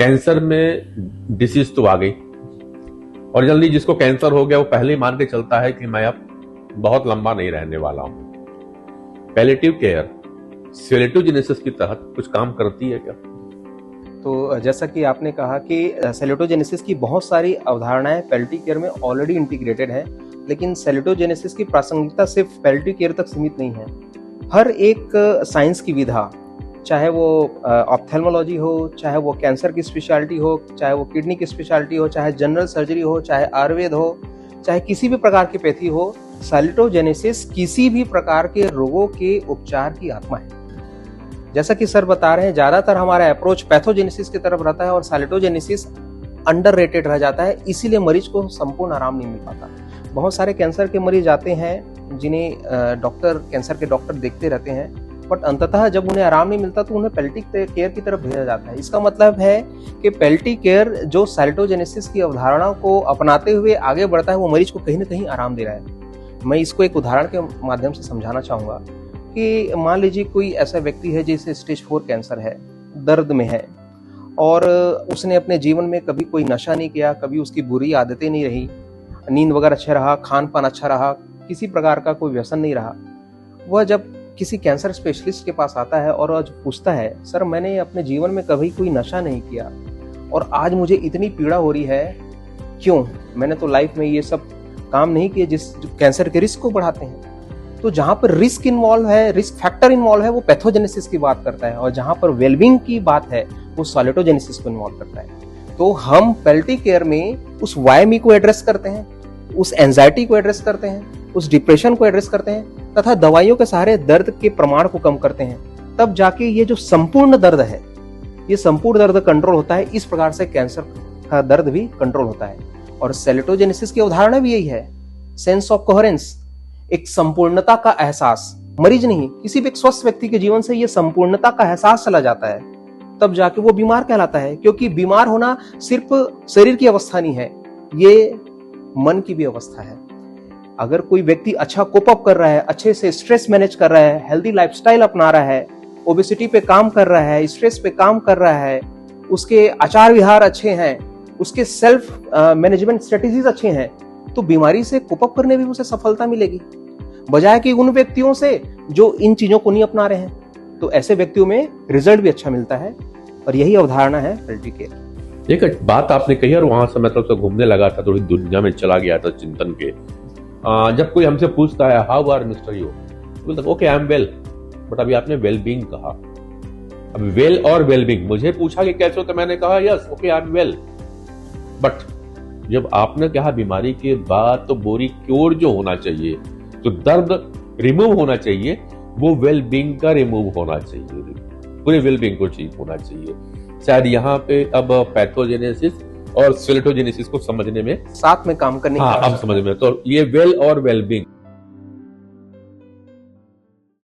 Cancer में disease तो आ गई और जल्दी जिसको कैंसर हो गया वो पहले ही मान के चलता है कि मैं अब बहुत लंबा नहीं रहने वाला हूं। पैलिएटिव केयर सैल्यूटोजेनेसिस की तहत कुछ काम करती है क्या? तो जैसा कि आपने कहा कि सैल्यूटोजेनेसिस की बहुत सारी अवधारणाएं पैलिएटिव केयर में ऑलरेडी इंटीग्रेटेड है, लेकिन सैल्यूटोजेनेसिस की प्रासंगिकता सिर्फ पैलिएटिव केयर तक सीमित नहीं है। हर एक साइंस की विधा, चाहे वो ऑप्थेल्मोलॉजी हो, चाहे वो कैंसर की स्पेशलिटी हो, चाहे वो किडनी की स्पेशलिटी हो, चाहे जनरल सर्जरी हो, चाहे आयुर्वेद हो, चाहे किसी भी प्रकार की पैथी हो, सैल्यूटोजेनेसिस किसी भी प्रकार के रोगों के उपचार की आत्मा है। जैसा कि सर बता रहे हैं, ज्यादातर हमारा अप्रोच पैथोजेनेसिस की तरफ रहता है और सैल्यूटोजेनेसिस अंडररेटेड रह जाता है, इसीलिए मरीज को संपूर्ण आराम नहीं मिल पाता। बहुत सारे कैंसर के मरीज आते हैं जिन्हें कैंसर के डॉक्टर देखते रहते हैं, बट अंततः जब उन्हें आराम नहीं मिलता तो उन्हें पैलिएटिव केयर की तरफ भेजा जाता है। इसका मतलब है कि पैलिएटिव केयर जो सैल्यूटोजेनेसिस की अवधारणा को अपनाते हुए आगे बढ़ता है, वो मरीज को कहीं ना कहीं आराम दे रहा है। मैं इसको एक उदाहरण के माध्यम से समझाना चाहूंगा कि मान लीजिए कोई ऐसा व्यक्ति है जिसे स्टेज 4 कैंसर है, दर्द में है और उसने अपने जीवन में कभी कोई नशा नहीं किया, कभी उसकी बुरी आदतें नहीं रही, नींद वगैरह अच्छा रहा, खान पान अच्छा रहा, किसी प्रकार का कोई व्यसन नहीं रहा। वह जब किसी कैंसर स्पेशलिस्ट के पास आता है और आज पूछता है, सर मैंने अपने जीवन में कभी कोई नशा नहीं किया और आज मुझे इतनी पीड़ा हो रही है, क्यों? मैंने तो लाइफ में ये सब काम नहीं किए जो कैंसर के रिस्क को बढ़ाते हैं। तो जहां पर रिस्क इन्वॉल्व है, रिस्क फैक्टर इन्वॉल्व है, वो पैथोजेनेसिस की बात करता है, और जहां पर वेलबींग की बात है वो सैल्यूटोजेनेसिस को इन्वॉल्व करता है। तो हम पैलिएटिव केयर में उस वायमी को एड्रेस करते हैं, उस एंजाइटी को एड्रेस करते हैं, उस डिप्रेशन को एड्रेस करते हैं तथा दवाइयों के सहारे दर्द के प्रमाण को कम करते हैं। तब जाके ये जो संपूर्ण दर्द है, ये संपूर्ण दर्द कंट्रोल होता है। इस प्रकार से कैंसर का दर्द भी कंट्रोल होता है। और सैल्यूटोजेनेसिस की अवधारणा भी यही है, सेंस ऑफ कोहेरेंस, एक संपूर्णता का एहसास। मरीज नहीं, किसी भी एक स्वस्थ व्यक्ति के जीवन से ये संपूर्णता का एहसास चला जाता है, तब जाके वो बीमार कहलाता है। क्योंकि बीमार होना सिर्फ शरीर की अवस्था नहीं है, ये मन की भी अवस्था है। अगर कोई व्यक्ति अच्छा कोप अप कर रहा है, अच्छे से स्ट्रेस मैनेज कर रहा है, हेल्दी लाइफस्टाइल अपना रहा है, ओबेसिटी पे काम कर रहा है, स्ट्रेस पे काम कर रहा है, उसके आचार विहार अच्छे हैं, उसके सेल्फ मैनेजमेंट स्ट्रेटेजीज अच्छे हैं, तो बीमारी से कोप अप करने में उसे सफलता मिलेगी, बजाय कि उन व्यक्तियों से जो इन चीजों को नहीं अपना रहे हैं। तो ऐसे व्यक्तियों में रिजल्ट भी अच्छा मिलता है, और यही अवधारणा है पैलिएटिव केयर। एक बात आपने कही और वहां से मतलब घूमने लगा था, थोड़ी दुनिया में चला गया था चिंतन के। जब कोई हमसे पूछता है हाउ आर मिस्टर यू, बोलते okay I am well, but अभी आपने वेलबींग कहा। अब वेल और वेलबींग मुझे पूछा कि कैसे हो, तो मैंने कहा yes okay I am well, but जब आपने कहा बीमारी के बाद तो बोरी क्योर जो होना चाहिए, जो दर्द रिमूव होना चाहिए, वो वेलबींग का रिमूव होना चाहिए, पूरे वेलबींग को ठीक होना चाहिए। शायद यहाँ पे अब पैथोजेनेसिस और सैल्यूटोजेनेसिस को समझने में साथ में काम करने अब समझ में, तो ये वेल और वेलबींग